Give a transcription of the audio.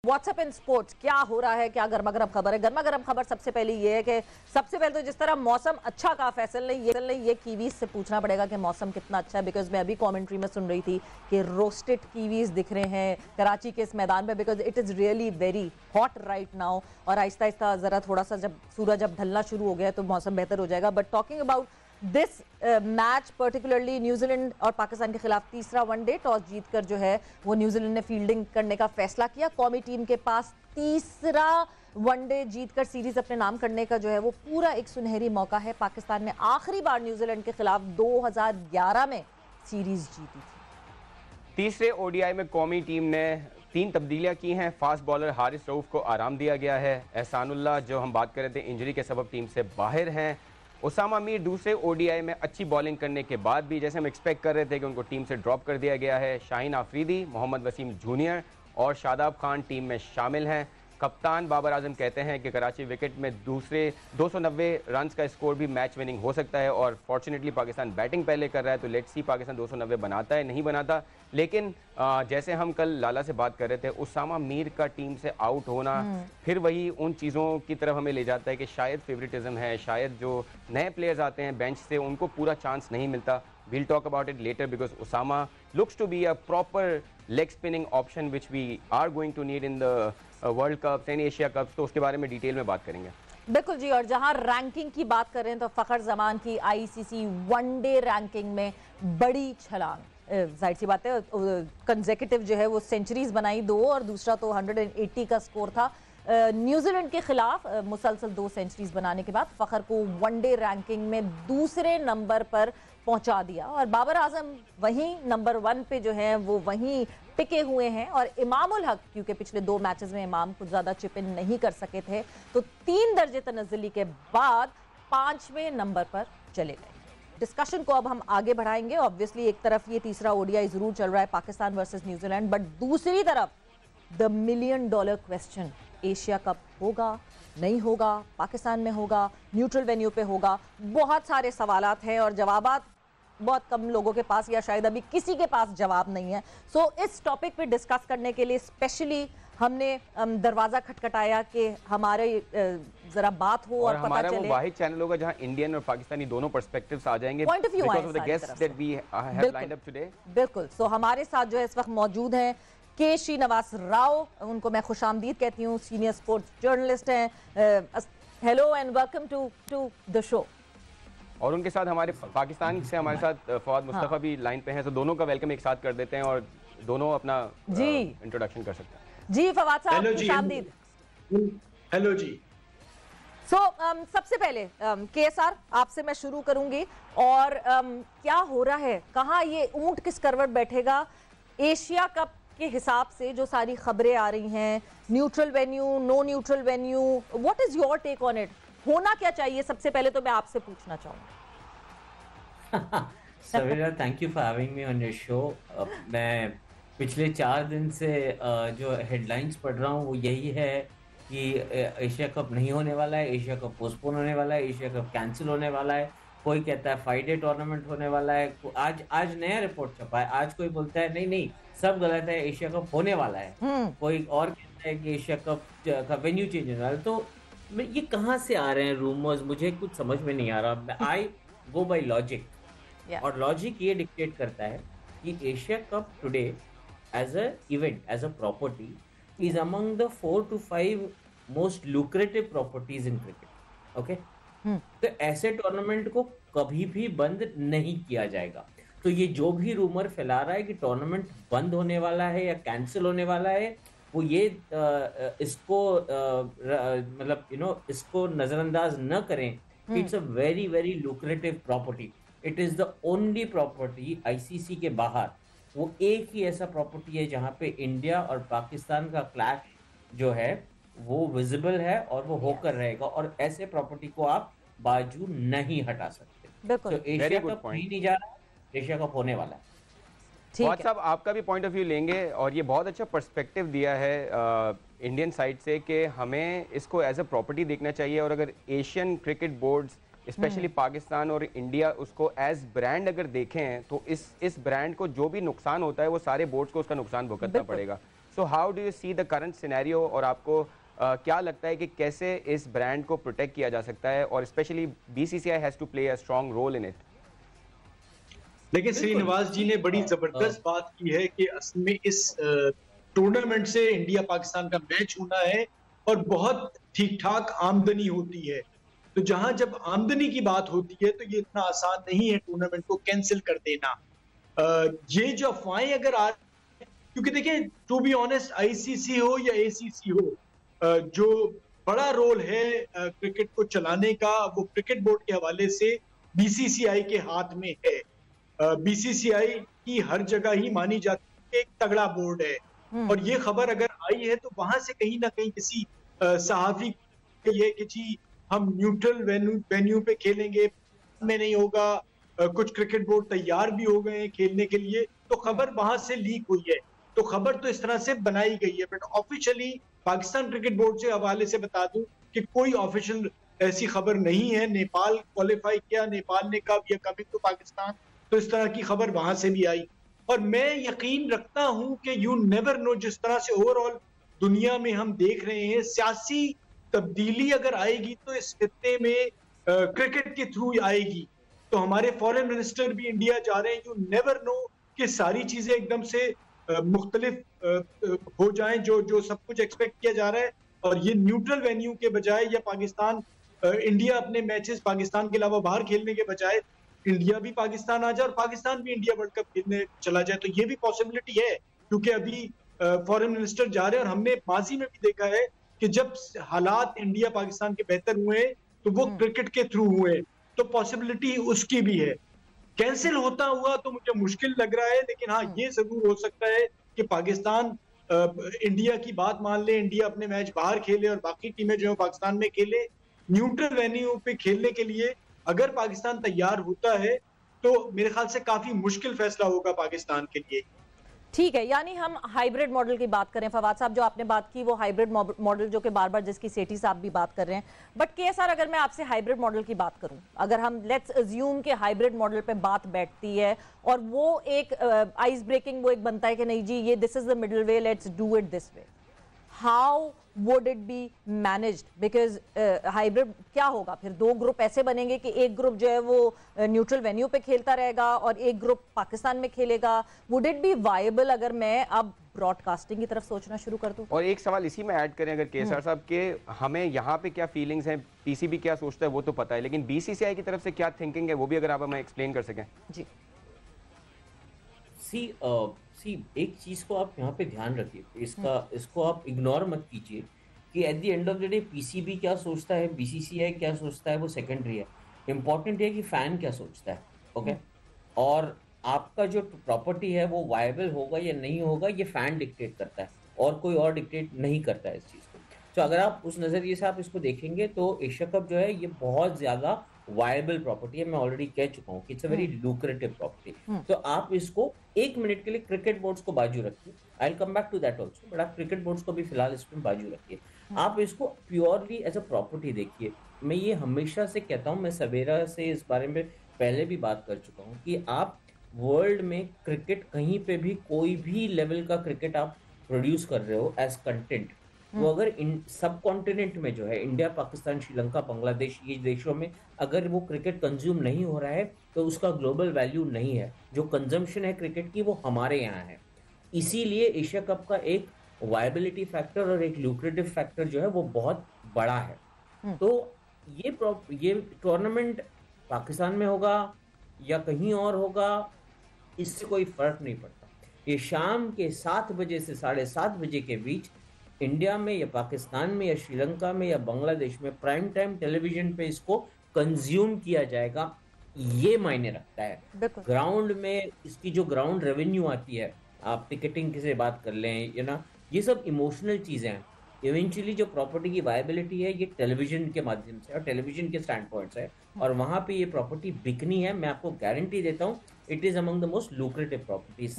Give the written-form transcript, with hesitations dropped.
WhatsApp in sports क्या हो रहा है, क्या गर्मा गर्म खबर है। गर्मा गर्म खबर सबसे पहले ये है कि सबसे पहले तो जिस तरह मौसम अच्छा कहा फैसल ने ये कीवीज से पूछना पड़ेगा कि मौसम कितना अच्छा है, बिकॉज मैं अभी कमेंट्री में सुन रही थी कि रोस्टेड कीवीज दिख रहे हैं कराची के इस मैदान पे, because it is really very hot right now. और आहिस्ता आहिस्ता ज़रा थोड़ा सा जब सूरज अब ढलना शुरू हो गया तो मौसम बेहतर हो जाएगा। But talking about this match particularly New Zealand और पाकिस्तान के खिलाफ तीसरा वनडे, टॉस जीतकर जो है वो न्यूजीलैंड ने फील्डिंग करने का फैसला किया। कौमी टीम के पास तीसरा वनडे जीतकर सीरीज अपने नाम करने का जो है वो पूरा एक सुनहरी मौका है। पाकिस्तान ने आखिरी बार न्यूजीलैंड के खिलाफ 2011 में सीरीज जीती थी। तीसरे ओडीआई में कौमी टीम ने 3 तब्दीलियां की हैं। फास्ट बॉलर हारिस रऊफ को आराम दिया गया है। एहसानुल्लाह जो हम बात कर रहे थे इंजरी के सबब टीम से बाहर हैं। उसामा मीर दूसरे ओडीआई में अच्छी बॉलिंग करने के बाद भी जैसे हम एक्सपेक्ट कर रहे थे कि उनको टीम से ड्रॉप कर दिया गया है। शाहीन आफरीदी, मोहम्मद वसीम जूनियर और शादाब खान टीम में शामिल हैं। कप्तान बाबर आजम कहते हैं कि कराची विकेट में दूसरे 290 रन का स्कोर भी मैच विनिंग हो सकता है और फॉर्चुनेटली पाकिस्तान बैटिंग पहले कर रहा है, तो लेट्स सी पाकिस्तान 290 बनाता है नहीं बनाता। लेकिन जैसे हम कल लाला से बात कर रहे थे, उसामा मीर का टीम से आउट होना फिर वही उन चीज़ों की तरफ हमें ले जाता है कि शायद फेवरेटिज्म है, शायद जो नए प्लेयर्स आते हैं बेंच से उनको पूरा चांस नहीं मिलता। We'll talk about it later because Osama looks to be a proper leg spinning option which we are going to need in the World Cups and Asia Cups, तो उसके बारे में डिटेल में बात करेंगे। बिल्कुल जी। और जहां रैंकिंग की बात कर रहे हैं तो फखर जमान की आईसीसी वनडे रैंकिंग में बड़ी छलांग, जाहिर सी बात है कंसेक्यूटिव जो है वो सेंचुरीज बनाई 2 और दूसरा तो 180 का स्कोर था। न्यूजीलैंड के खिलाफ मुसलसल 2 सेंचुरीज बनाने के बाद फखर को वनडे रैंकिंग में दूसरे नंबर पर पहुंचा दिया और बाबर आजम वहीं नंबर 1 पे जो है वो वहीं टिके हुए हैं। और इमाम उल हक क्योंकि पिछले 2 मैचेस में इमाम कुछ ज्यादा चिप इन नहीं कर सके थे तो 3 दर्जे तनज़्ज़ुली के बाद 5वें नंबर पर चले गए। डिस्कशन को अब हम आगे बढ़ाएंगे। ऑब्वियसली एक तरफ ये तीसरा ओडीआई जरूर चल रहा है पाकिस्तान वर्सेस न्यूजीलैंड, बट दूसरी तरफ the $1 million question, Asia cup होगा नहीं होगा, पाकिस्तान में होगा, न्यूट्रल वेन्यू पे होगा, बहुत सारे सवालात हैं और जवाबात बहुत कम लोगों के पास या शायद अभी किसी के पास जवाब नहीं है। सो इस टॉपिक पे डिस्कस करने के लिए स्पेशली हमने दरवाजा खटखटाया कि हमारे जरा बात हो और पता हमारा चले। वो वाहिद चैनल होगा जहां इंडियन और पाकिस्तानी दोनों पर्सपेक्टिव्स आ जाएंगे point of view because of the guests that we have lined up today। बिल्कुल। सो हमारे साथ जो है इस वक्त मौजूद हैं के श्रीनिवास राव, उनको मैं खुशामदीद कहती हूँ, सीनियर स्पोर्ट्स जर्नलिस्ट हैं। Hello and welcome to the show. और उनके साथ हमारे पाकिस्तान से हमारे साथ फवाद मुस्तफा भी लाइन पे हैं, तो दोनों का वेलकम एक साथ कर देते हैं और दोनों अपना इंट्रोडक्शन कर सकते हैं। जी फवाद साहब खुशामदीद। हेलो जी। सो सबसे पहले केएसआर आपसे मैं शुरू करूंगी और क्या हो रहा है, कहाँ ये ऊंट किस करवट बैठेगा एशिया कप के हिसाब से जो सारी खबरें आ रही हैं, neutral venue, no neutral venue, what is your take on it? होना क्या चाहिए सबसे पहले तो मैं आपसे पूछना चाहूंगा। Savera, thank you for having me on your show. मैं पिछले 4 दिन से जो हेडलाइंस पढ़ रहा हूँ वो यही है कि एशिया कप नहीं होने वाला है, एशिया कप पोस्टपोन होने वाला है, एशिया कप कैंसिल होने वाला है। कोई कहता है 5 डे टूर्नामेंट होने वाला है। आज नया रिपोर्ट छपा है, आज कोई बोलता है नहीं सब गलत है, एशिया कप होने वाला है। कोई और कहता है कि एशिया कप का वेन्यू चेंज होने वाला है। तो ये कहाँ से आ रहे हैं रूमर्स, मुझे कुछ समझ में नहीं आ रहा। आई गो बाय लॉजिक और लॉजिक ये डिक्टेट करता है कि Asia cup today as a event, as a property is among the 4 to 5 most lucrative properties in cricket. Okay, तो ऐसे टूर्नामेंट को कभी भी बंद नहीं किया जाएगा। तो ये जो भी रूमर फैला रहा है कि टूर्नामेंट बंद होने वाला है या कैंसिल होने वाला है, वो ये इसको मतलब इसको नजरअंदाज न करें। It's a very very lucrative property. It is the only property ICC के बाहर, वो एक ही ऐसा प्रॉपर्टी है जहां पे इंडिया और पाकिस्तान का क्लैश जो है वो विजिबल है और वो होकर रहेगा, और ऐसे प्रॉपर्टी को आप बाजू नहीं हटा सकते। बिल्कुल। तो एशिया कप नहीं जा रहा, एशिया कप होने वाला है। फवाद साहब आपका भी पॉइंट ऑफ व्यू लेंगे और ये बहुत अच्छा पर्सपेक्टिव दिया है इंडियन साइड से कि हमें इसको एज अ प्रॉपर्टी देखना चाहिए, और अगर Asian cricket boards specially Pakistan और इंडिया उसको एज ब्रांड अगर देखें तो इस ब्रांड को जो भी नुकसान होता है वो सारे बोर्ड्स को उसका नुकसान भुगतना पड़ेगा। So how do you see the current scenario, और आपको क्या लगता है कि कैसे इस ब्रांड को प्रोटेक्ट किया जा सकता है, और specially BCCI has to play a strong role in it? देखिए, श्रीनिवास जी ने बड़ी जबरदस्त बात की है कि असल में इस टूर्नामेंट से इंडिया पाकिस्तान का मैच होना है और बहुत ठीक ठाक आमदनी होती है। तो जहां जब आमदनी की बात होती है तो ये इतना आसान नहीं है टूर्नामेंट को कैंसिल कर देना। ये जो अफवाहें अगर आ, क्योंकि देखिए टू बी ऑनेस्ट, आईसीसी हो या एसीसी हो, जो बड़ा रोल है क्रिकेट को चलाने का, वो क्रिकेट बोर्ड के हवाले से बीसीसीआई के हाथ में है। बीसीसीआई की हर जगह ही मानी जाती है एक तगड़ा बोर्ड है, और ये खबर अगर आई है तो वहां से कहीं ना कहीं किसी सहाफी ये कि जी हम न्यूट्रल वेन्यू पे खेलेंगे में नहीं होगा, कुछ क्रिकेट बोर्ड तैयार भी हो गए हैं खेलने के लिए, तो खबर वहां से लीक हुई है। तो खबर तो इस तरह से बनाई गई है, but officially Pakistan cricket board से हवाले से बता दूं कि कोई ऑफिशियल ऐसी खबर नहीं है। नेपाल क्वालिफाई किया, नेपाल ने कहा we are coming to Pakistan, तो इस तरह की खबर वहां से भी आई। और मैं यकीन रखता हूं कि यू नेवर नो, जिस तरह से ओवरऑल दुनिया में हम देख रहे हैं सियासी तब्दीली अगर आएगी तो इस खित्ते में क्रिकेट के थ्रू आएगी। तो हमारे फॉरेन मिनिस्टर भी इंडिया जा रहे हैं, यू नेवर नो कि सारी चीजें एकदम से मुख्तलिफ हो जाएं जो सब कुछ एक्सपेक्ट किया जा रहा है। और ये न्यूट्रल वेन्यू के बजाय या पाकिस्तान इंडिया अपने मैचेस पाकिस्तान के अलावा बाहर खेलने के बजाय इंडिया भी पाकिस्तान आ जाए और पाकिस्तान भी इंडिया वर्ल्ड कप खेलने चला जाए, तो ये भी पॉसिबिलिटी है। क्योंकि अभी फॉरेन मिनिस्टर जा रहे हैं और हमने माजी में भी देखा है कि जब हालात इंडिया पाकिस्तान के बेहतर हुए तो वो क्रिकेट के थ्रू हुए, तो पॉसिबिलिटी उसकी भी है। कैंसिल होता हुआ तो मुझे मुश्किल लग रहा है, लेकिन हाँ ये जरूर हो सकता है कि पाकिस्तान इंडिया की बात मान ले, इंडिया अपने मैच बाहर खेले और बाकी टीमें जो है पाकिस्तान में खेले। न्यूट्रल वेन्यू पे खेलने के लिए अगर पाकिस्तान तैयार होता है तो मेरे ख्याल से काफी मुश्किल फैसला होगा पाकिस्तान के लिए। ठीक है, यानी हम हाइब्रिड मॉडल की बात करें, फवाद साहब जो आपने बात की वो हाइब्रिड मॉडल जो कि बार बार जिसकी सेठी साहब भी बात कर रहे हैं, बट केएसआर अगर मैं आपसे हाइब्रिड मॉडल की बात करूं, अगर हम लेट्स अज्यूम के हाइब्रिड मॉडल पे बात बैठती है और वो एक आइस ब्रेकिंग वो एक बनता है कि नहीं जी ये this is the middle way, let's do it this way, how would it be managed? Because hybrid क्या होगा फिर, दो ग्रुप ऐसे बनेंगे कि एक ग्रुप जो है वो न्यूट्रल वेन्यू पे खेलता रहेगा और एक ग्रुप पाकिस्तान में खेलेगा। वुड इट बी वायबल अगर मैं अब ब्रॉडकास्टिंग की तरफ सोचना शुरू कर दूं? और एक सवाल इसी में ऐड करें अगर केएसआर साहब के, हमें यहाँ पे क्या फीलिंग्स हैं, पीसीबी क्या सोचता है वो तो पता है, लेकिन बीसीसीआई की तरफ से क्या थिंकिंग है वो भी अगर आप हमें एक्सप्लेन कर सकें। जी सी एक चीज को आप यहाँ पे ध्यान रखिए, इसको आप इग्नोर मत कीजिए कि at the end of the day PCB क्या सोचता है, बीसीसीआई क्या सोचता है, वो सेकेंडरी है। इंपॉर्टेंट है कि फैन क्या सोचता है, ओके? और आपका जो प्रॉपर्टी है वो वायबल होगा या नहीं होगा ये फैन डिक्टेट करता है और कोई और डिक्टेट नहीं करता है इस चीज को। तो अगर आप उस नजरिए से आप इसको देखेंगे तो एशिया कप जो है ये बहुत ज्यादा वायबल प्रॉपर्टी है। मैं ऑलरेडी कह चुका हूँ कि it's a very lucrative property. तो आप इसको एक मिनट के लिए क्रिकेट बोर्ड्स को बाजू रखिए, I will come back to that also, but आप क्रिकेट बोर्ड्स को भी फिलहाल इसमें बाजू रखिए। आप इसको प्योरली एज अ प्रॉपर्टी देखिए। मैं ये हमेशा से कहता हूँ, मैं सवेरा से इस बारे में पहले भी बात कर चुका हूँ कि आप वर्ल्ड में क्रिकेट कहीं पे भी कोई भी लेवल का क्रिकेट आप प्रोड्यूस कर रहे हो एज कंटेंट, वो अगर इन सब कॉन्टिनेंट में जो है इंडिया, पाकिस्तान, श्रीलंका, बांग्लादेश, ये देशों में अगर वो क्रिकेट कंज्यूम नहीं हो रहा है तो उसका ग्लोबल वैल्यू नहीं है। जो कंजम्पशन है क्रिकेट की वो हमारे यहाँ है। इसीलिए एशिया कप का एक वायबिलिटी फैक्टर और एक ल्यूक्रेटिव फैक्टर जो है वो बहुत बड़ा है। तो ये टूर्नामेंट पाकिस्तान में होगा या कहीं और होगा, इससे कोई फर्क नहीं पड़ता। ये शाम के 7 बजे से 7:30 बजे के बीच इंडिया में या पाकिस्तान में या श्रीलंका में या बांग्लादेश में प्राइम टाइम टेलीविजन पे इसको कंज्यूम किया जाएगा, ये मायने रखता है। ग्राउंड में इसकी जो ग्राउंड रेवेन्यू आती है, आप टिकटिंग से बात कर लें या ना, ये सब इमोशनल चीजें हैं। इवेंचुअली जो प्रॉपर्टी की वायबिलिटी है ये टेलीविजन के माध्यम से और टेलीविजन के स्टैंड पॉइंट से है, और वहां पे ये प्रॉपर्टी बिकनी है। मैं आपको गारंटी देता हूँ it is among the most lucrative properties.